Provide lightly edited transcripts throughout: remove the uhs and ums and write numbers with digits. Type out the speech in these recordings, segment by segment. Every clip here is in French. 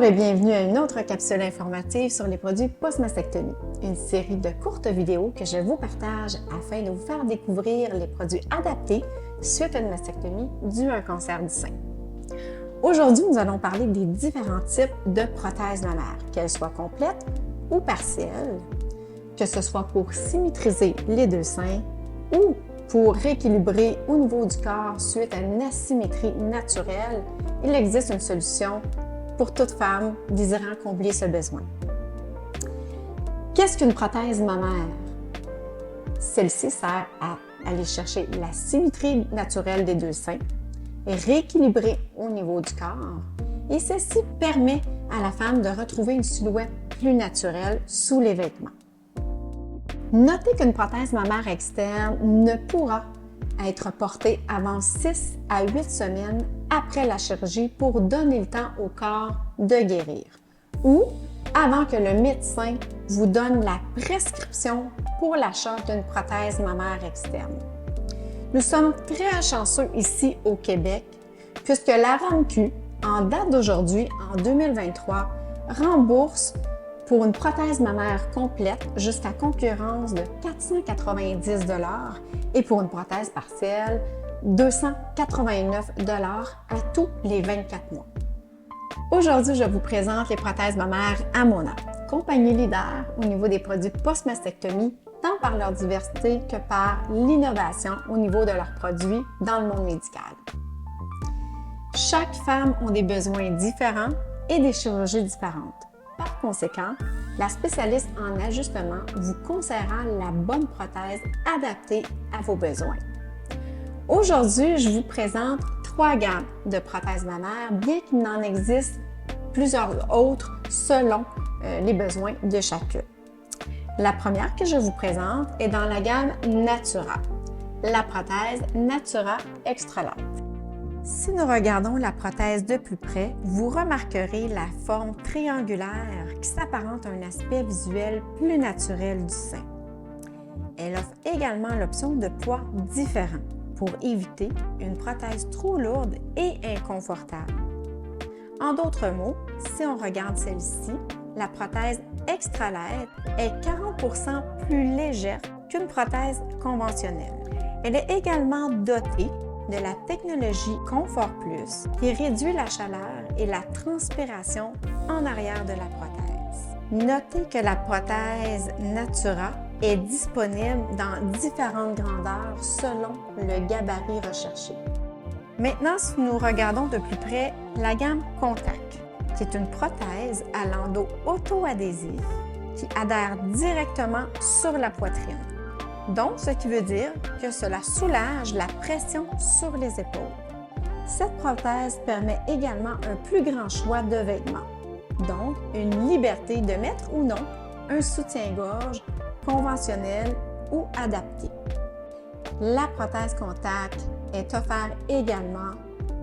et bienvenue à une autre capsule informative sur les produits post-mastectomie, une série de courtes vidéos que je vous partage afin de vous faire découvrir les produits adaptés suite à une mastectomie due à un cancer du sein. Aujourd'hui, nous allons parler des différents types de prothèses mammaires, qu'elles soient complètes ou partielles, que ce soit pour symétriser les deux seins ou pour rééquilibrer au niveau du corps suite à une asymétrie naturelle. Il existe une solution pour toute femme désirant combler ce besoin. Qu'est-ce qu'une prothèse mammaire? Celle-ci sert à aller chercher la symétrie naturelle des deux seins et rééquilibrer au niveau du corps. Et ceci permet à la femme de retrouver une silhouette plus naturelle sous les vêtements. Notez qu'une prothèse mammaire externe ne pourra être portée avant 6 à 8 semaines après la chirurgie pour donner le temps au corps de guérir ou avant que le médecin vous donne la prescription pour l'achat d'une prothèse mammaire externe. Nous sommes très chanceux ici au Québec puisque la RAMQ, en date d'aujourd'hui, en 2023, rembourse pour une prothèse mammaire complète jusqu'à concurrence de 490 $ et pour une prothèse partielle, 289 $ à tous les 24 mois. Aujourd'hui, je vous présente les prothèses mammaires Amona, compagnie leader au niveau des produits post-mastectomie, tant par leur diversité que par l'innovation au niveau de leurs produits dans le monde médical. Chaque femme a des besoins différents et des chirurgies différentes. Par conséquent, la spécialiste en ajustement vous conseillera la bonne prothèse adaptée à vos besoins. Aujourd'hui, je vous présente 3 gammes de prothèses mammaires, bien qu'il n'en existe plusieurs autres selon les besoins de chacune. La première que je vous présente est dans la gamme Natura, la prothèse Natura Extra Light. Si nous regardons la prothèse de plus près, vous remarquerez la forme triangulaire qui s'apparente à un aspect visuel plus naturel du sein. Elle offre également l'option de poids différent pour éviter une prothèse trop lourde et inconfortable. En d'autres mots, si on regarde celle-ci, la prothèse Extra Light est 40% plus légère qu'une prothèse conventionnelle. Elle est également dotée de la technologie Confort Plus qui réduit la chaleur et la transpiration en arrière de la prothèse. Notez que la prothèse Natura est disponible dans différentes grandeurs selon le gabarit recherché. Maintenant, si nous regardons de plus près la gamme Contact, qui est une prothèse à l'endos auto-adhésif qui adhère directement sur la poitrine. Donc, ce qui veut dire que cela soulage la pression sur les épaules. Cette prothèse permet également un plus grand choix de vêtements, donc une liberté de mettre ou non un soutien-gorge conventionnel ou adapté. La prothèse Contact est offerte également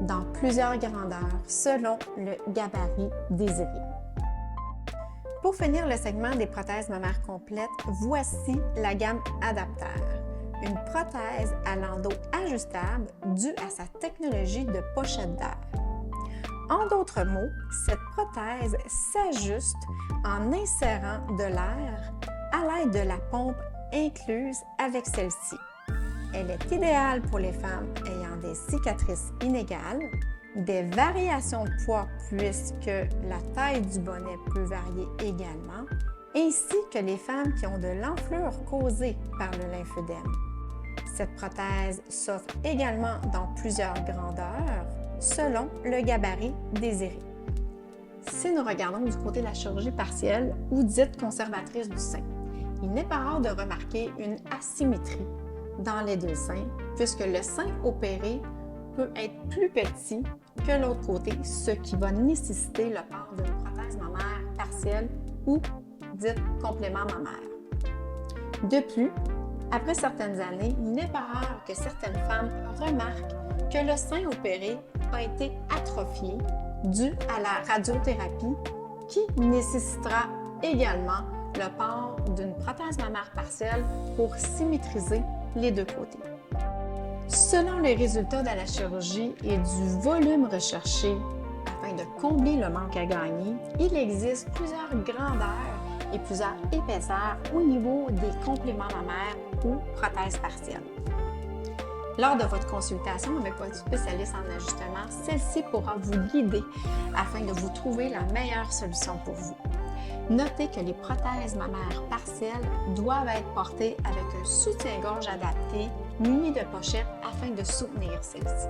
dans plusieurs grandeurs selon le gabarit désiré. Pour finir le segment des prothèses mammaires complètes, voici la gamme Adapter, une prothèse à l'endos ajustable due à sa technologie de pochette d'air. En d'autres mots, cette prothèse s'ajuste en insérant de l'air à l'aide de la pompe incluse avec celle-ci. Elle est idéale pour les femmes ayant des cicatrices inégales, des variations de poids puisque la taille du bonnet peut varier également, ainsi que les femmes qui ont de l'enflure causée par le lymphodème. Cette prothèse s'offre également dans plusieurs grandeurs selon le gabarit désiré. Si nous regardons du côté de la chirurgie partielle ou dite conservatrice du sein, il n'est pas rare de remarquer une asymétrie dans les deux seins puisque le sein opéré peut être plus petit que l'autre côté, ce qui va nécessiter le port d'une prothèse mammaire partielle ou dite complément mammaire. De plus, après certaines années, il n'est pas rare que certaines femmes remarquent que le sein opéré a été atrophié dû à la radiothérapie qui nécessitera également le port d'une prothèse mammaire partielle pour symétriser les deux côtés. Selon les résultats de la chirurgie et du volume recherché afin afin de combler le manque à gagner, il existe plusieurs grandeurs et plusieurs épaisseurs au niveau des compléments mammaires ou prothèses partielles. Lors de votre consultation avec votre spécialiste en ajustement, celle-ci pourra vous guider afin de vous trouver la meilleure solution pour vous. Notez que les prothèses mammaires partielles doivent être portées avec un soutien-gorge adapté muni de pochettes afin de soutenir celle-ci.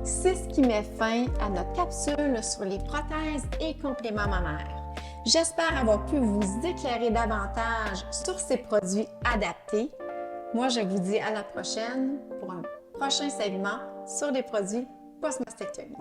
C'est ce qui met fin à notre capsule sur les prothèses et compléments mammaires. J'espère avoir pu vous éclairer davantage sur ces produits adaptés. Moi, je vous dis à la prochaine pour un prochain segment sur les produits post-mastectomie.